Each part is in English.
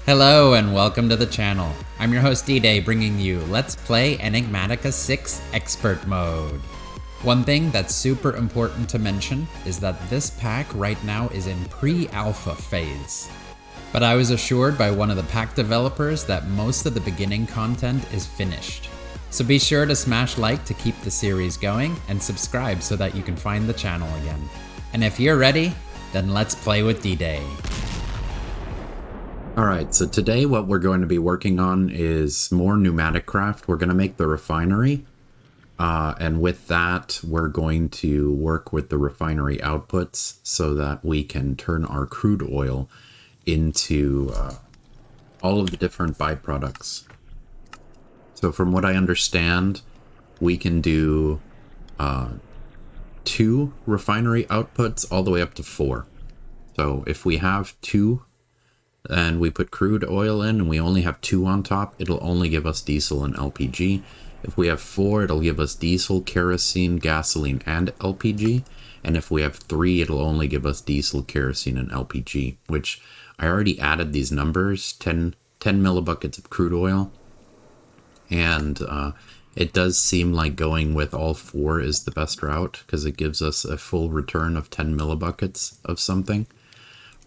Hello and welcome to the channel. I'm your host D-Day, bringing you Let's Play Enigmatica 6 Expert Mode. One thing that's super important to mention is that this pack right now is in pre-alpha phase. But I was assured by one of the pack developers that most of the beginning content is finished. So be sure to smash like to keep the series going and subscribe so that you can find the channel again. And if you're ready, then let's play with D-Day. Alright, so today what we're going to be working on is more Pneumaticcraft. We're going to make the refinery, and with that we're going to work with the refinery outputs so that we can turn our crude oil into all of the different byproducts. So from what I understand, we can do 2 refinery outputs all the way up to 4. So if we have 2 and we put crude oil in and we only have 2 on top, it'll only give us diesel and LPG. If we have 4, it'll give us diesel, kerosene, gasoline, and LPG. And if we have 3, it'll only give us diesel, kerosene, and LPG, which I already added these numbers, 10 millibuckets of crude oil. And it does seem like going with all 4 is the best route because it gives us a full return of 10 millibuckets of something.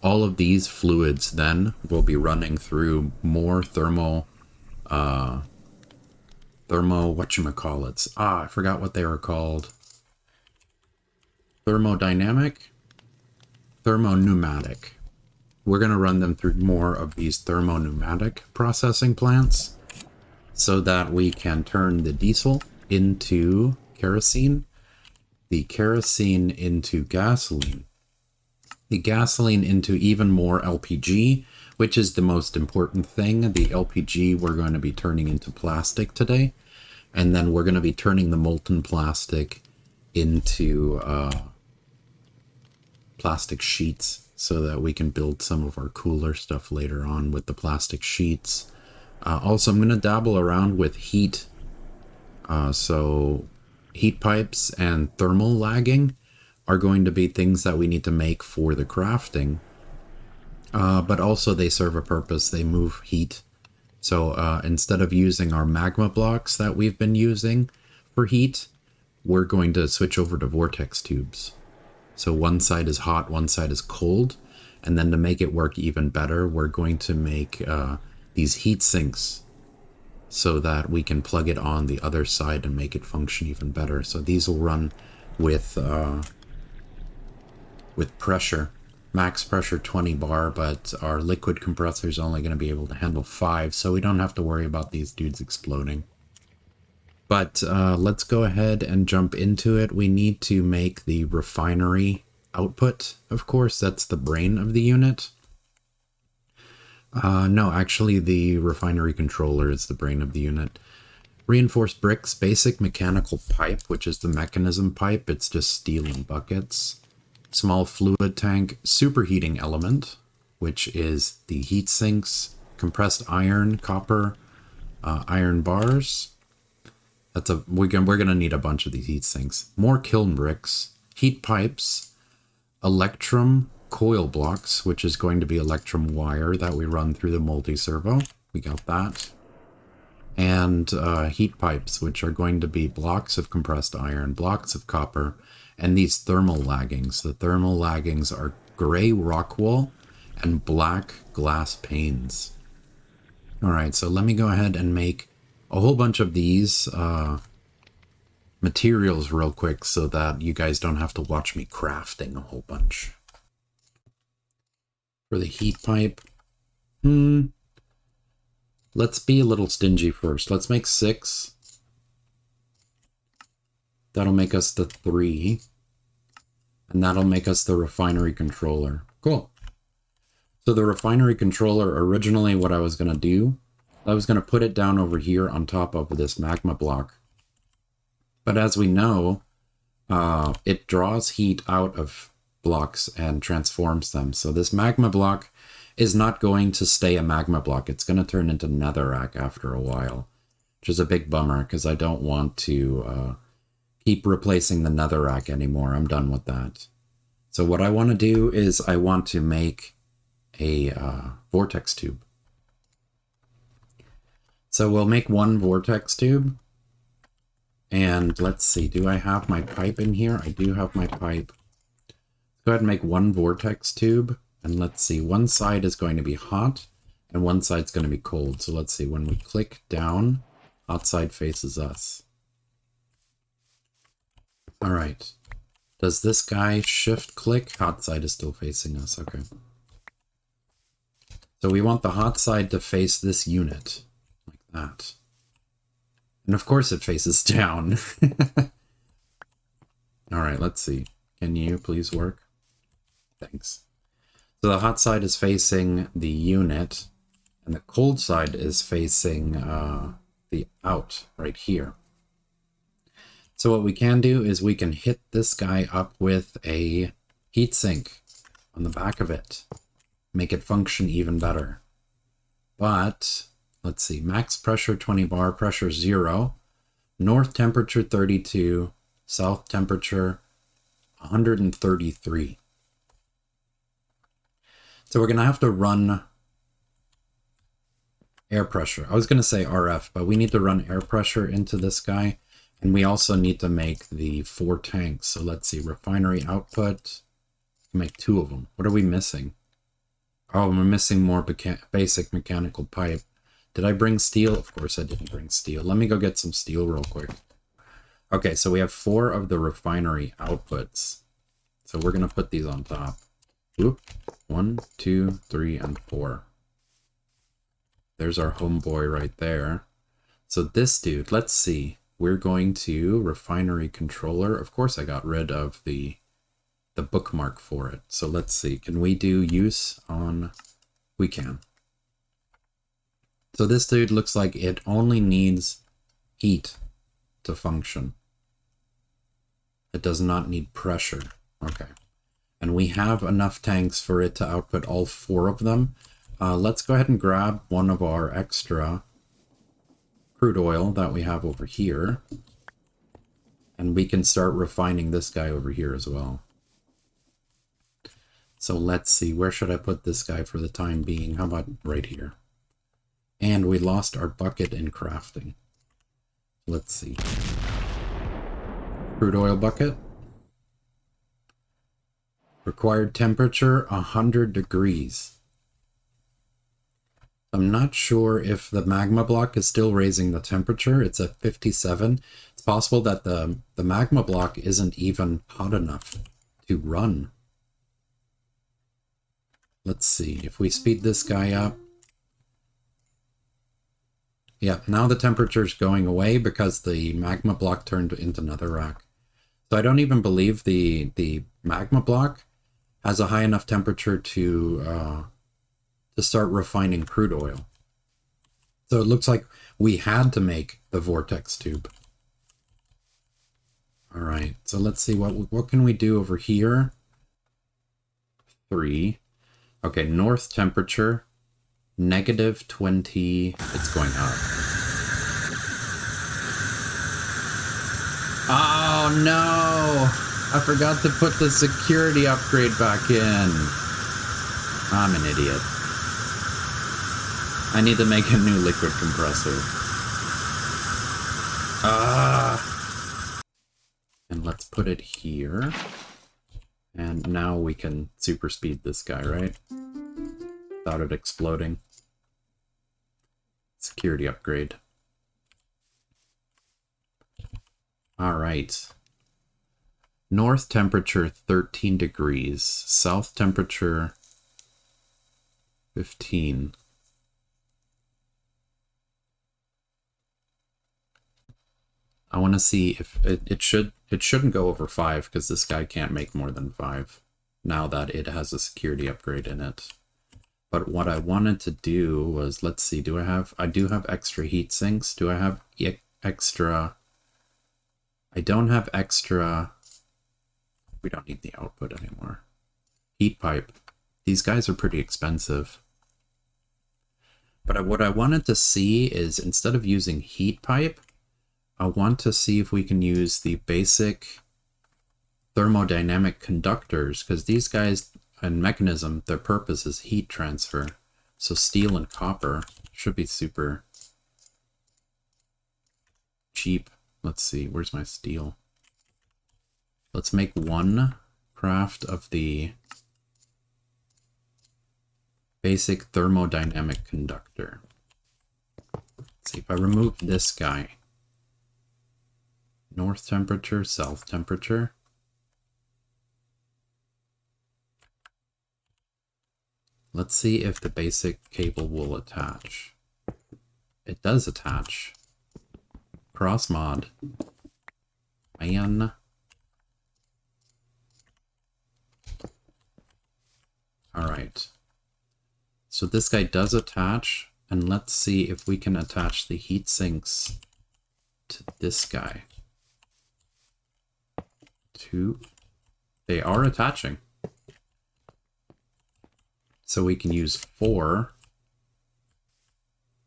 All of these fluids then will be running through more whatchamacallits. I forgot what they were called. Thermopneumatic. We're going to run them through more of these thermopneumatic processing plants so that we can turn the diesel into kerosene, the kerosene into gasoline, the gasoline into even more LPG, which is the most important thing. The LPG we're going to be turning into plastic today, and then we're going to be turning the molten plastic into plastic sheets so that we can build some of our cooler stuff later on with the plastic sheets. Also, I'm going to dabble around with heat. So heat pipes and thermal lagging are going to be things that we need to make for the crafting, but also they serve a purpose. They move heat. So instead of using our magma blocks that we've been using for heat, we're going to switch over to vortex tubes. So one side is hot, one side is cold, and then to make it work even better, we're going to make these heat sinks so that we can plug it on the other side and make it function even better. So these will run with pressure, max pressure 20 bar, but our liquid compressor is only going to be able to handle 5, so we don't have to worry about these dudes exploding. But let's go ahead and jump into it. We need to make the refinery output, of course. That's the brain of the unit. No, actually the refinery controller is the brain of the unit. Reinforced bricks, basic mechanical pipe, which is the mechanism pipe. It's just steel and buckets. Small fluid tank, superheating element, which is the heat sinks, compressed iron, copper, iron bars. We're gonna need a bunch of these heat sinks. More kiln bricks, heat pipes, electrum coil blocks, which is going to be electrum wire that we run through the multi-servo. We got that. And heat pipes, which are going to be blocks of compressed iron, blocks of copper, and these thermal laggings. The thermal laggings are gray rock wool and black glass panes. Alright, so let me go ahead and make a whole bunch of these materials real quick so that you guys don't have to watch me crafting a whole bunch. For the heat pipe, let's be a little stingy first. Let's make 6. That'll make us the 3. And that'll make us the refinery controller. Cool. So the refinery controller, originally what I was going to do, I was going to put it down over here on top of this magma block. But as we know, it draws heat out of blocks and transforms them. So this magma block is not going to stay a magma block. It's going to turn into netherrack after a while, which is a big bummer because I don't want to keep replacing the netherrack anymore. I'm done with that. So what I want to do is I want to make a vortex tube. So we'll make one vortex tube. And let's see, do I have my pipe in here? I do have my pipe. Go ahead and make one vortex tube. And let's see, one side is going to be hot and one side's going to be cold. So let's see, when we click down, hot side faces us. All right. Does this guy shift click? Hot side is still facing us. Okay. So we want the hot side to face this unit like that. And of course it faces down. All right, let's see. Can you please work? Thanks. So the hot side is facing the unit, and the cold side is facing the out right here. So what we can do is we can hit this guy up with a heatsink on the back of it. Make it function even better. But let's see, max pressure 20 bar, pressure 0, north temperature 32, south temperature 133. So we're going to have to run air pressure. I was going to say RF, but we need to run air pressure into this guy. And we also need to make the 4 tanks. So let's see, refinery output, make 2 of them. What are we missing? Oh, we're missing more basic mechanical pipe. Did I bring steel? Of course I didn't bring steel. Let me go get some steel real quick. Okay, so we have 4 of the refinery outputs. So we're going to put these on top. Oop. 1, 2, 3, and 4. There's our homeboy right there. So this dude, let's see. We're going to Refinery Controller. Of course I got rid of the bookmark for it. So let's see. Can we do use on... We can. So this dude looks like it only needs heat to function. It does not need pressure. Okay. And we have enough tanks for it to output all 4 of them. Let's go ahead and grab one of our extra crude oil that we have over here. And we can start refining this guy over here as well. So let's see, where should I put this guy for the time being? How about right here? And we lost our bucket in crafting. Let's see. Crude oil bucket. Required temperature 100 degrees. I'm not sure if the magma block is still raising the temperature. It's at 57. It's possible that the magma block isn't even hot enough to run. Let's see, if we speed this guy up. Yeah, now the temperature's going away because the magma block turned into netherrack. So I don't even believe the magma block has a high enough temperature to start refining crude oil. So it looks like we had to make the vortex tube. All right, so let's see, what can we do over here? 3. Okay, north temperature, -20, it's going up. Oh no! I forgot to put the security upgrade back in. I'm an idiot. I need to make a new liquid compressor. And let's put it here. And now we can super speed this guy, right? Without it exploding. Security upgrade. Alright. North temperature 13 degrees. South temperature 15. I want to see if it shouldn't go over 5 because this guy can't make more than 5 now that it has a security upgrade in it. But what I wanted to do was, let's see, I do have extra heat sinks. Do I have extra? I don't have extra. We don't need the output anymore. Heat pipe. These guys are pretty expensive. But what I wanted to see is, instead of using heat pipe, I want to see if we can use the basic thermodynamic conductors, because these guys and mechanism, their purpose is heat transfer. So steel and copper should be super cheap. Let's see, where's my steel? Let's make 1 craft of the basic thermodynamic conductor. Let's see, if I remove this guy, north temperature, south temperature. Let's see if the basic cable will attach. It does attach. Cross mod. Man. Alright. So this guy does attach, and let's see if we can attach the heat sinks to this guy. They are attaching. So we can use 4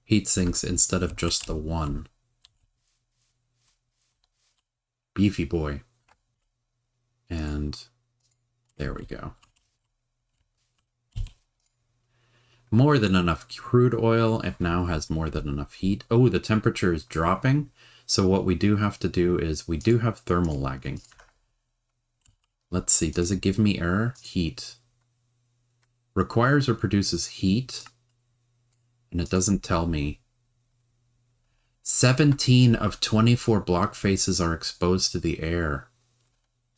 heat sinks instead of just the 1. Beefy boy. And there we go. More than enough crude oil. It now has more than enough heat. Oh, the temperature is dropping. So what we do have to do is we do have thermal lagging. Let's see. Does it give me error? Heat. Requires or produces heat. And it doesn't tell me. 17 of 24 block faces are exposed to the air.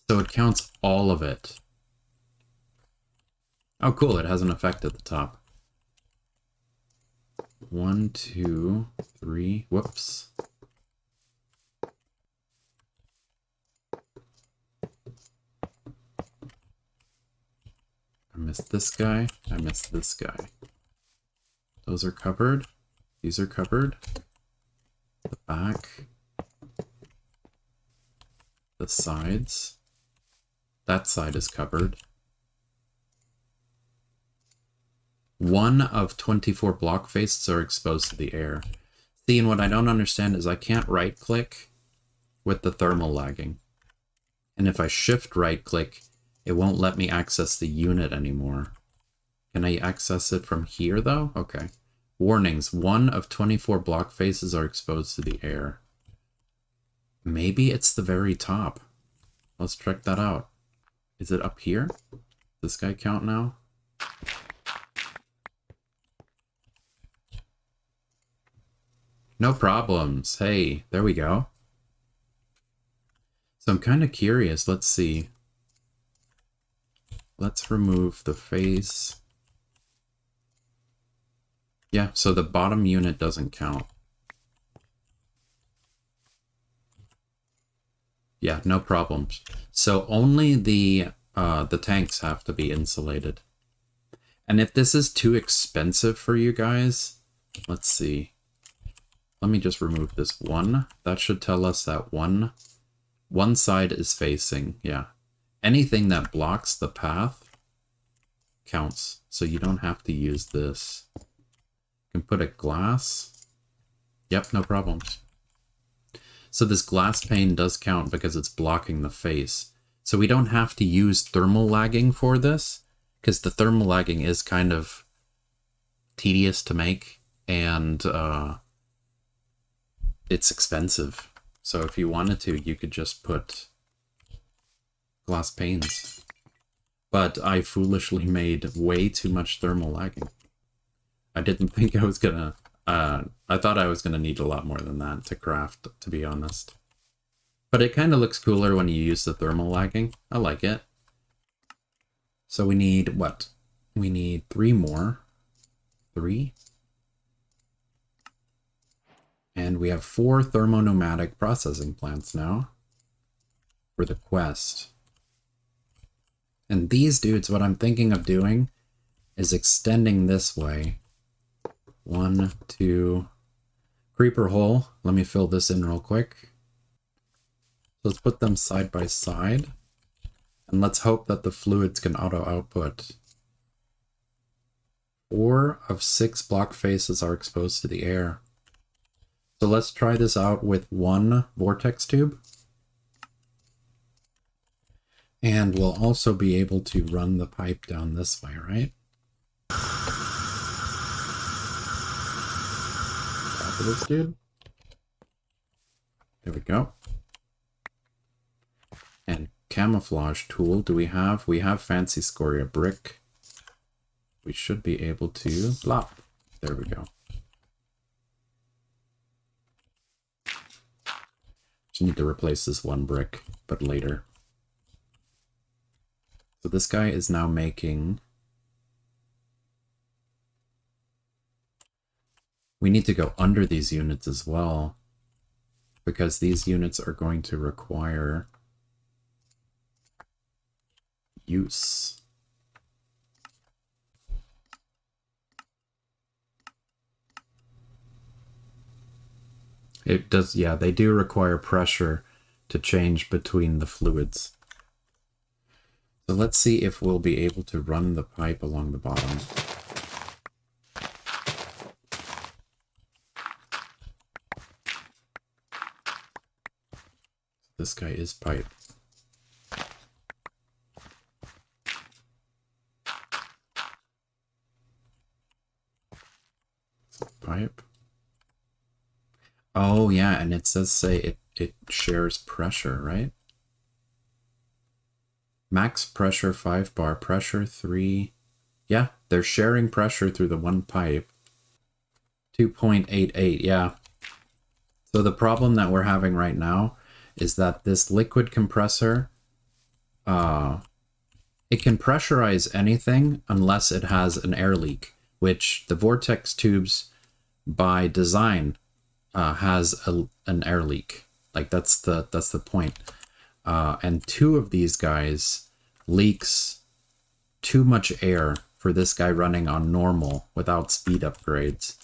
So it counts all of it. Oh, cool. It has an effect at the top. 1, 2, 3. Whoops. I missed this guy. I missed this guy. Those are covered. These are covered. The back. The sides. That side is covered. 1 of 24 block faces are exposed to the air. See, and what I don't understand is I can't right-click with the thermal lagging. And if I shift right-click, it won't let me access the unit anymore. Can I access it from here, though? Okay. Warnings. 1 of 24 block faces are exposed to the air. Maybe it's the very top. Let's check that out. Is it up here? Does this guy count now? No problems. Hey, there we go. So I'm kind of curious. Let's see. Let's remove the face. Yeah, so the bottom unit doesn't count. Yeah, no problems. So only the tanks have to be insulated. And if this is too expensive for you guys, let's see. Let me just remove this 1. That should tell us that one side is facing. Yeah. Anything that blocks the path counts. So you don't have to use this. You can put a glass. Yep, no problems. So this glass pane does count because it's blocking the face. So we don't have to use thermal lagging for this, because the thermal lagging is kind of tedious to make, and it's expensive. So if you wanted to, you could just put glass panes. But I foolishly made way too much thermal lagging. I didn't think I was gonna... I thought I was gonna need a lot more than that to craft, to be honest. But it kind of looks cooler when you use the thermal lagging. I like it. So we need what? We need 3 more. 3. And we have 4 thermopneumatic processing plants now for the quest. And these dudes, what I'm thinking of doing is extending this way. 1, 2, creeper hole. Let me fill this in real quick. Let's put them side by side. And let's hope that the fluids can auto-output. 4 of 6 block faces are exposed to the air. So let's try this out with 1 vortex tube. And we'll also be able to run the pipe down this way, right? Top of this dude. There we go. And camouflage tool, do we have? We have fancy scoria brick. We should be able to blop. There we go. Just need to replace this one brick, but later. So this guy is now making... We need to go under these units as well, because these units are going to require use. It does, yeah, they do require pressure to change between the fluids. So let's see if we'll be able to run the pipe along the bottom. This guy is pipe. So pipe. Oh yeah, and it says it shares pressure, right? Max pressure 5 bar, pressure 3. Yeah, they're sharing pressure through the one pipe. 2.88, yeah. So the problem that we're having right now is that this liquid compressor, it can pressurize anything unless it has an air leak, which the Vortex Tubes by design has an air leak. Like that's the point. And 2 of these guys leaks too much air for this guy running on normal without speed upgrades,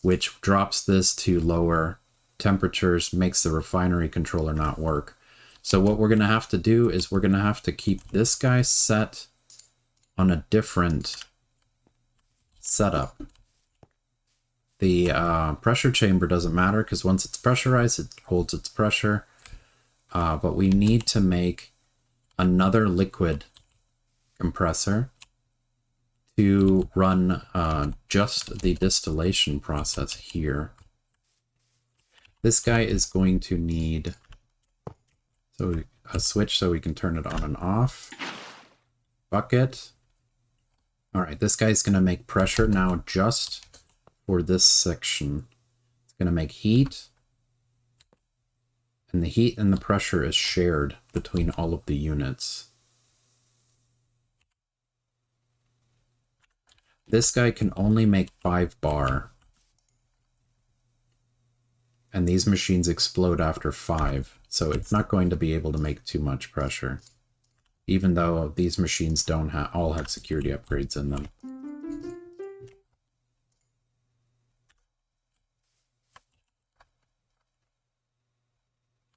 which drops this to lower temperatures, makes the refinery controller not work. So what we're going to have to do is we're going to have to keep this guy set on a different setup. The pressure chamber doesn't matter because once it's pressurized, it holds its pressure. But we need to make another liquid compressor to run just the distillation process here. This guy is going to need a switch so we can turn it on and off. Bucket. All right, this guy's going to make pressure now just for this section. It's going to make heat. And the heat and the pressure is shared between all of the units. This guy can only make 5 bar. And these machines explode after 5, so it's not going to be able to make too much pressure. Even though these machines don't all have security upgrades in them.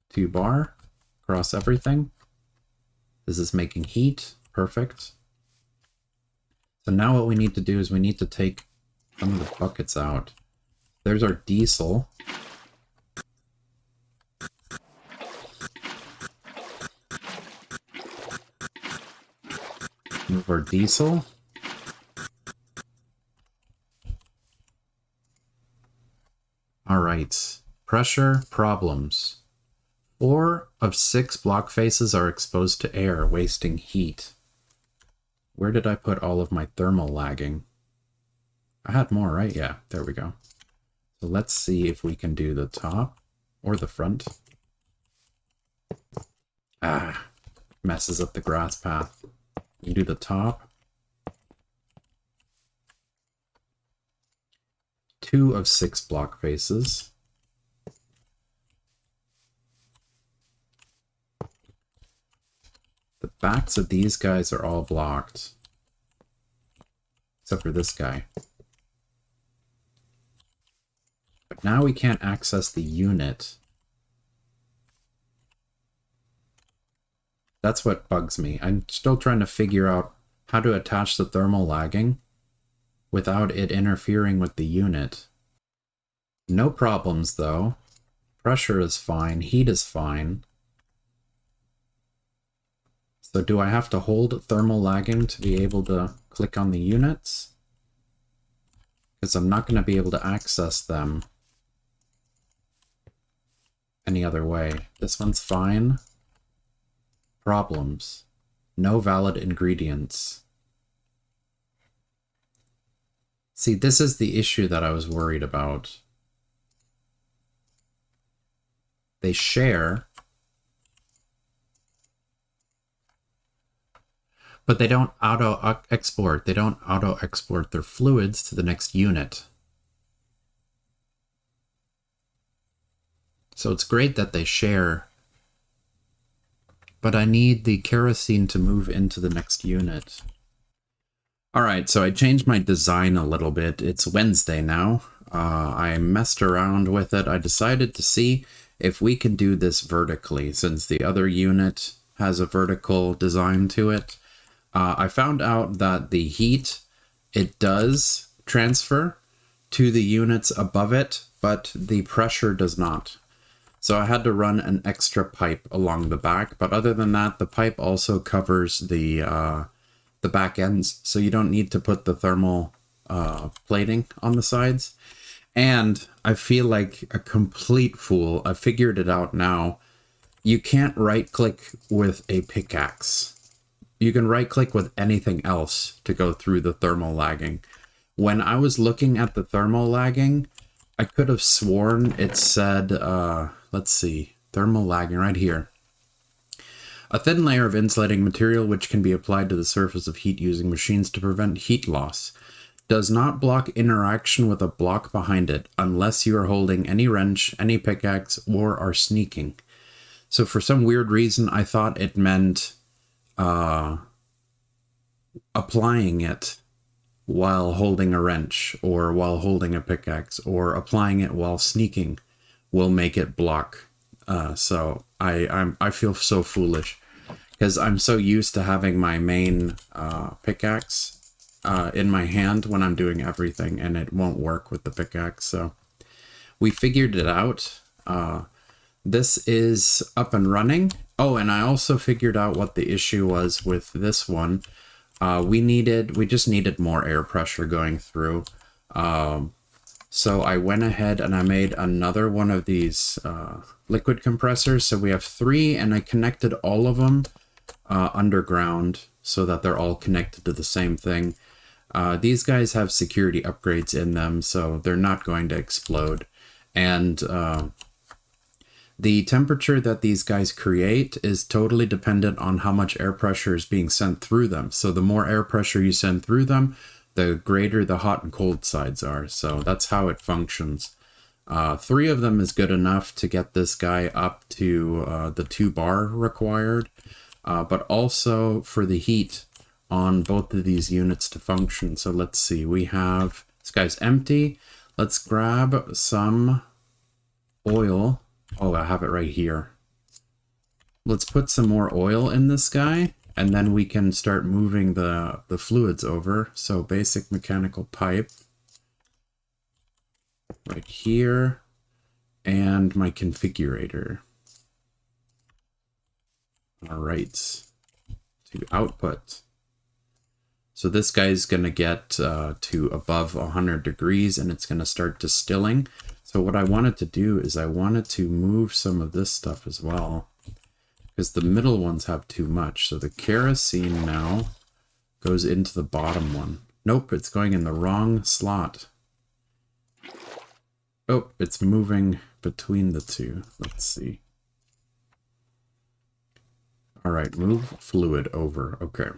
Two bar across everything. This is making heat. Perfect. So now what we need to do is we need to take some of the buckets out. There's our diesel. Move our diesel. All right. Pressure problems. 4 of 6 block faces are exposed to air, wasting heat. Where did I put all of my thermal lagging? I had more, right? Yeah, there we go. So let's see if we can do the top or the front. Ah, messes up the grass path. We can do the top. 2 of 6 block faces. The backs of these guys are all blocked. Except for this guy. But now we can't access the unit. That's what bugs me. I'm still trying to figure out how to attach the thermal lagging without it interfering with the unit. No problems though. Pressure is fine, heat is fine. So do I have to hold thermal lagging to be able to click on the units? Because I'm not going to be able to access them any other way. This one's fine. Problems. No valid ingredients. See, this is the issue that I was worried about. They share, but they don't auto-export. They don't auto-export their fluids to the next unit. So it's great that they share, but I need the kerosene to move into the next unit. Alright, so I changed my design a little bit. It's Wednesday now. I messed around with it. I decided to see if we can do this vertically, since the other unit has a vertical design to it. I found out that the heat, it does transfer to the units above it, but the pressure does not. So I had to run an extra pipe along the back, but other than that, the pipe also covers the back ends, so you don't need to put the thermal plating on the sides. And I feel like a complete fool. I figured it out now. You can't right-click with a pickaxe. You can right-click with anything else to go through the thermal lagging. When I was looking at the thermal lagging, I could have sworn it said, let's see, thermal lagging right here. A thin layer of insulating material which can be applied to the surface of heat using machines to prevent heat loss. Does not block interaction with a block behind it unless you are holding any wrench, any pickaxe, or are sneaking. So for some weird reason, I thought it meant applying it while holding a wrench or while holding a pickaxe or applying it while sneaking will make it block. So I feel so foolish because I'm so used to having my main pickaxe in my hand when I'm doing everything, and it won't work with the pickaxe. So we figured it out. This is up and running. Oh, and I also figured out what the issue was with this one. We just needed more air pressure going through. So I went ahead and I made another one of these liquid compressors. So we have 3, and I connected all of them underground so that they're all connected to the same thing. These guys have security upgrades in them, so they're not going to explode. And the temperature that these guys create is totally dependent on how much air pressure is being sent through them. So the more air pressure you send through them, the greater the hot and cold sides are. So that's how it functions. 3 of them is good enough to get this guy up to the 2 bar required, but also for the heat on both of these units to function. So let's see, we have, this guy's empty. Let's grab some oil. Oh, I have it right here. Let's put some more oil in this guy, and then we can start moving the fluids over. So basic mechanical pipe right here, and my configurator. All right, to output. So this guy's going to get to above 100 degrees, and it's going to start distilling. So what I wanted to do is I wanted to move some of this stuff as well, because the middle ones have too much. So the kerosene now goes into the bottom one. Nope, it's going in the wrong slot. Oh, it's moving between the two. Let's see. All right, move fluid over. Okay.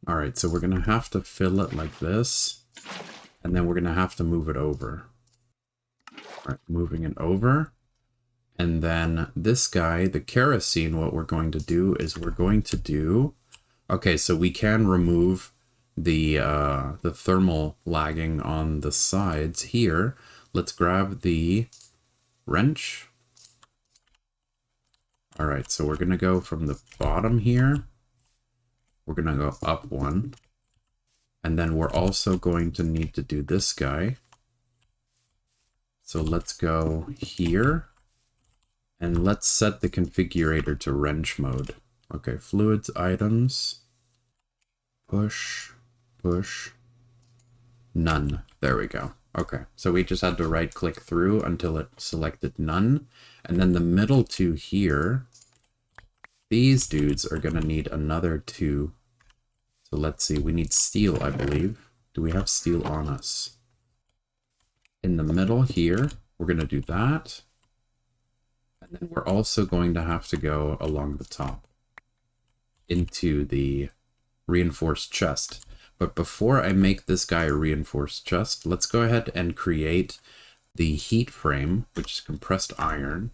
All right, so we're going to have to fill it like this, and then we're going to have to move it over. All right, moving it over. And then this guy, the kerosene, what we're going to do is we're going to do... Okay, so we can remove the thermal lagging on the sides here. Let's grab the wrench. All right, so we're going to go from the bottom here. We're going to go up one. And then we're also going to need to do this guy. So let's go here. And let's set the configurator to wrench mode. Okay, fluids, items. Push, push. None. There we go. Okay, so we just had to right click through until it selected none. And then the middle two here, these dudes are going to need another two. So let's see, we need steel, I believe. Do we have steel on us? In the middle here, we're going to do that. And then we're also going to have to go along the top into the reinforced chest. But before I make this guy a reinforced chest, let's go ahead and create the heat frame, which is compressed iron.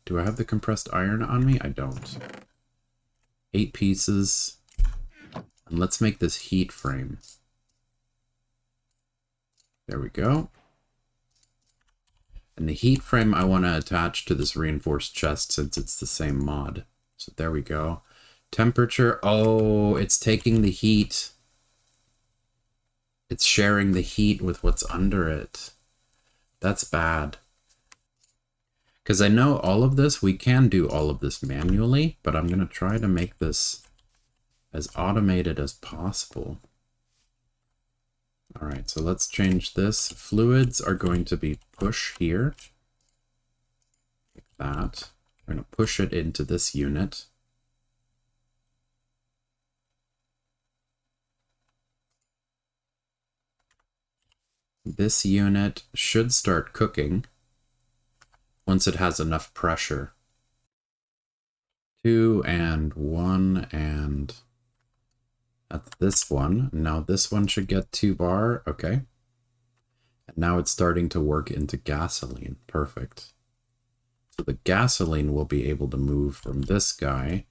Do I have the compressed iron on me? I don't. 8 pieces. And let's make this heat frame. There we go. And the heat frame I want to attach to this reinforced chest since it's the same mod. So there we go. Temperature. Oh, it's taking the heat. It's sharing the heat with what's under it. That's bad. Because I know all of this, we can do all of this manually, but I'm going to try to make this as automated as possible. All right, so let's change this. Fluids are going to be push here. Like that. We're going to push it into this unit. This unit should start cooking once it has enough pressure. 2 and 1 and that's this one. Now this one should get 2 bar. Okay. And now it's starting to work into gasoline. Perfect. So the gasoline will be able to move from this guy.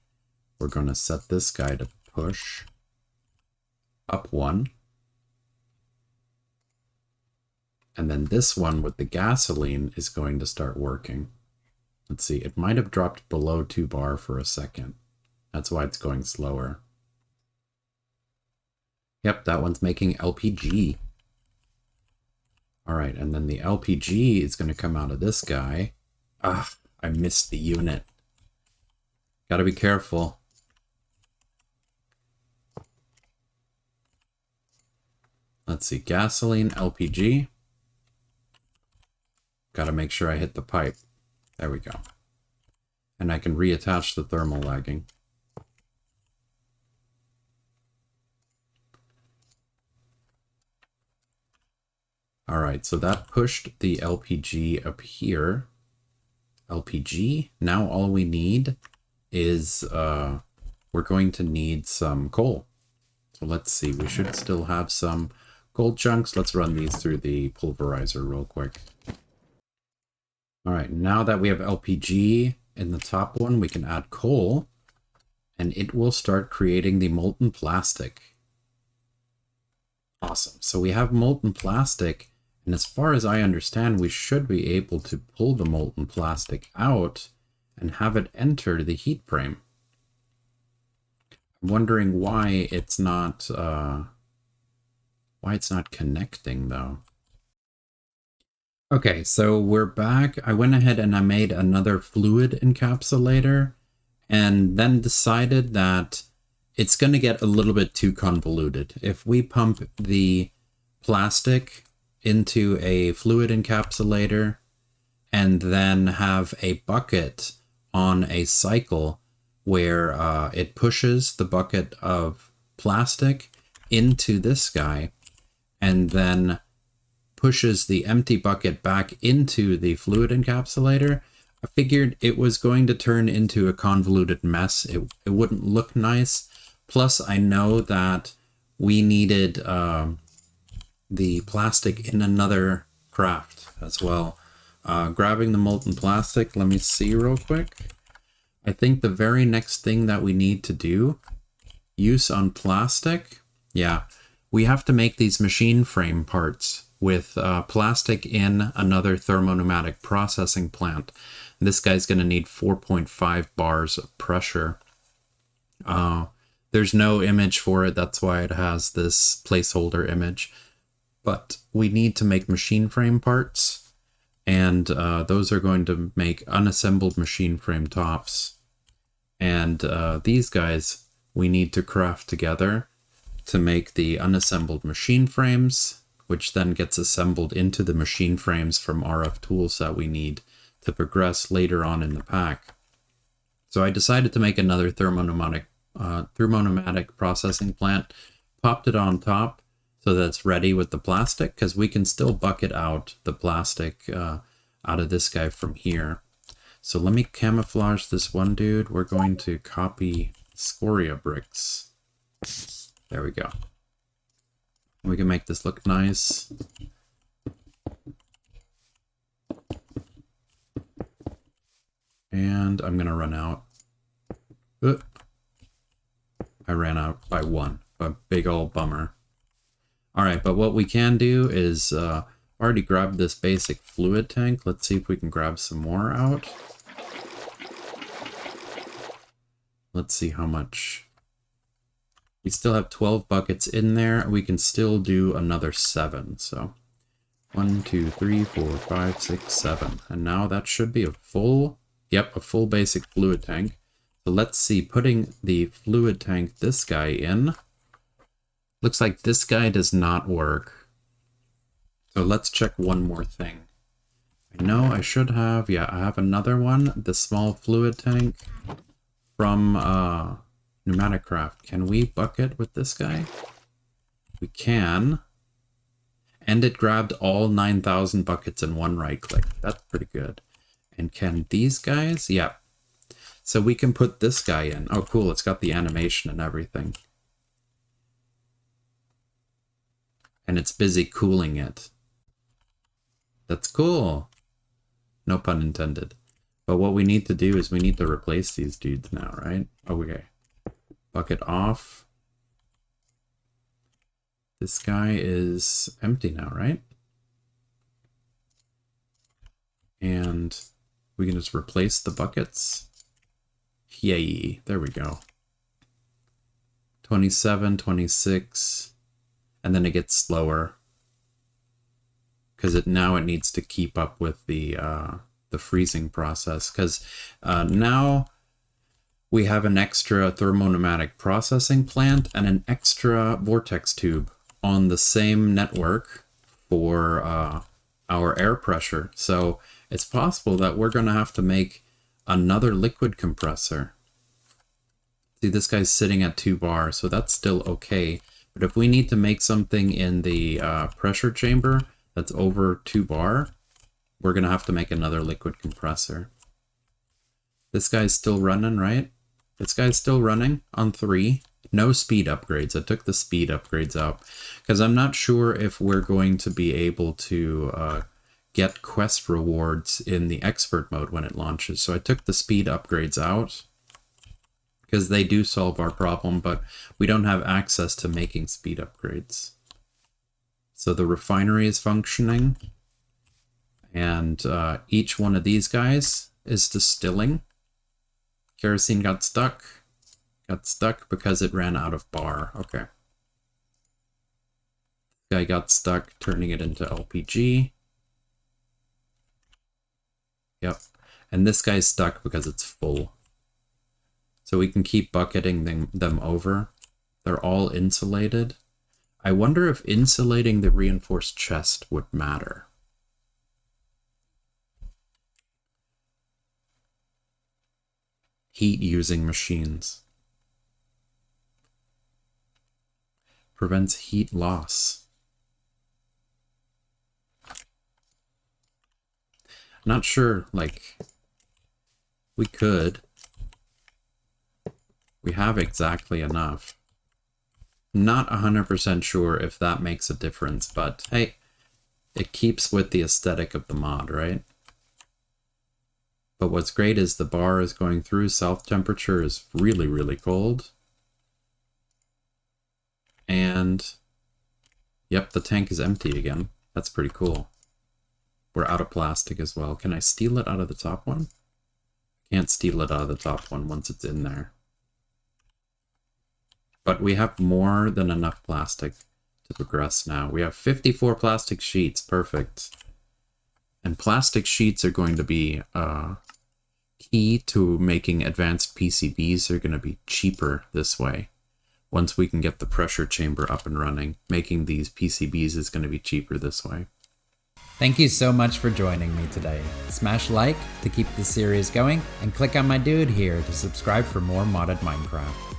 We're going to set this guy to push up 1. And then this one with the gasoline is going to start working. Let's see, it might have dropped below 2 bar for a second. That's why it's going slower. Yep, that one's making LPG. All right, and then the LPG is going to come out of this guy. Ah, I missed the unit. Gotta be careful. Let's see, gasoline, LPG. Gotta make sure I hit the pipe. There we go. And I can reattach the thermal lagging. All right, so that pushed the LPG up here. LPG. Now all we need is, we're going to need some coal. So let's see, we should still have some coal chunks. Let's run these through the pulverizer real quick. All right, now that we have LPG in the top one, we can add coal, and it will start creating the molten plastic. Awesome. So we have molten plastic, and as far as I understand, we should be able to pull the molten plastic out and have it enter the heat frame. I'm wondering why it's not connecting though. Okay, so we're back. I went ahead and I made another fluid encapsulator and then decided that it's going to get a little bit too convoluted. If we pump the plastic into a fluid encapsulator and then have a bucket on a cycle where it pushes the bucket of plastic into this guy and then pushes the empty bucket back into the fluid encapsulator, I figured it was going to turn into a convoluted mess. It wouldn't look nice. Plus, I know that we needed the plastic in another craft as well. Grabbing the molten plastic, let me see real quick. I think the very next thing that we need to do, use on plastic, yeah, we have to make these machine frame parts with plastic in another thermopneumatic processing plant. This guy's going to need 4.5 bars of pressure. There's no image for it, that's why it has this placeholder image. But we need to make machine frame parts, and those are going to make unassembled machine frame tops. And these guys we need to craft together to make the unassembled machine frames, which then gets assembled into the machine frames from RF tools that we need to progress later on in the pack. So I decided to make another thermopneumatic processing plant, popped it on top so that it's ready with the plastic, because we can still bucket out the plastic out of this guy from here. So let me camouflage this one dude. We're going to copy scoria bricks. There we go. We can make this look nice. And I'm gonna run out. I ran out by 1. A big old bummer. Alright, but what we can do is already grabbed this basic fluid tank. Let's see if we can grab some more out. Let's see how much. We still have 12 buckets in there. We can still do another 7. So 1, 2, 3, 4, 5, 6, 7. And now that should be a full, yep, a full basic fluid tank. So let's see, putting the fluid tank, this guy in. Looks like this guy does not work. So let's check one more thing. I know I should have, yeah, I have another one, the small fluid tank from Pneumaticcraft. Can we bucket with this guy? We can. And it grabbed all 9,000 buckets in one right click. That's pretty good. And can these guys? Yeah. So we can put this guy in. Oh, cool. It's got the animation and everything. And it's busy cooling it. That's cool. No pun intended. But what we need to do is we need to replace these dudes now, right? Okay. Bucket off. This guy is empty now, right? And we can just replace the buckets. Yay, there we go. 27, 26, and then it gets slower. Because it needs to keep up with the freezing process. Because now we have an extra thermopneumatic processing plant and an extra vortex tube on the same network for our air pressure. So it's possible that we're going to have to make another liquid compressor. See, this guy's sitting at 2 bar, so that's still okay. But if we need to make something in the pressure chamber that's over 2 bar, we're going to have to make another liquid compressor. This guy's still running, right? This guy's still running on 3. No speed upgrades. I took the speed upgrades out because I'm not sure if we're going to be able to get quest rewards in the expert mode when it launches. So I took the speed upgrades out because they do solve our problem, but we don't have access to making speed upgrades. So the refinery is functioning, and each one of these guys is distilling. Kerosene got stuck. Got stuck because it ran out of bar. Okay. Guy got stuck, turning it into LPG. Yep. And this guy's stuck because it's full. So we can keep bucketing them over. They're all insulated. I wonder if insulating the reinforced chest would matter. Heat using machines. Prevents heat loss. Not sure, like, we could. We have exactly enough. Not 100% sure if that makes a difference, but hey, it keeps with the aesthetic of the mod, right? But what's great is the bar is going through, south temperature is really, really cold. And, yep, the tank is empty again. That's pretty cool. We're out of plastic as well. Can I steal it out of the top one? Can't steal it out of the top one once it's in there. But we have more than enough plastic to progress now. We have 54 plastic sheets. Perfect. And plastic sheets are going to be key to making advanced PCBs. They're going to be cheaper this way. once we can get the pressure chamber up and running. Making these PCBs is going to be cheaper this way. Thank you so much for joining me today. Smash like to keep the series going, and click on my dude here to subscribe for more modded Minecraft.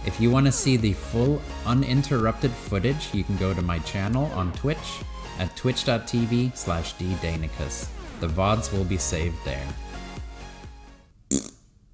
If you want to see the full uninterrupted footage, you can go to my channel on Twitch at twitch.tv/ddainicus. The VODs will be saved there.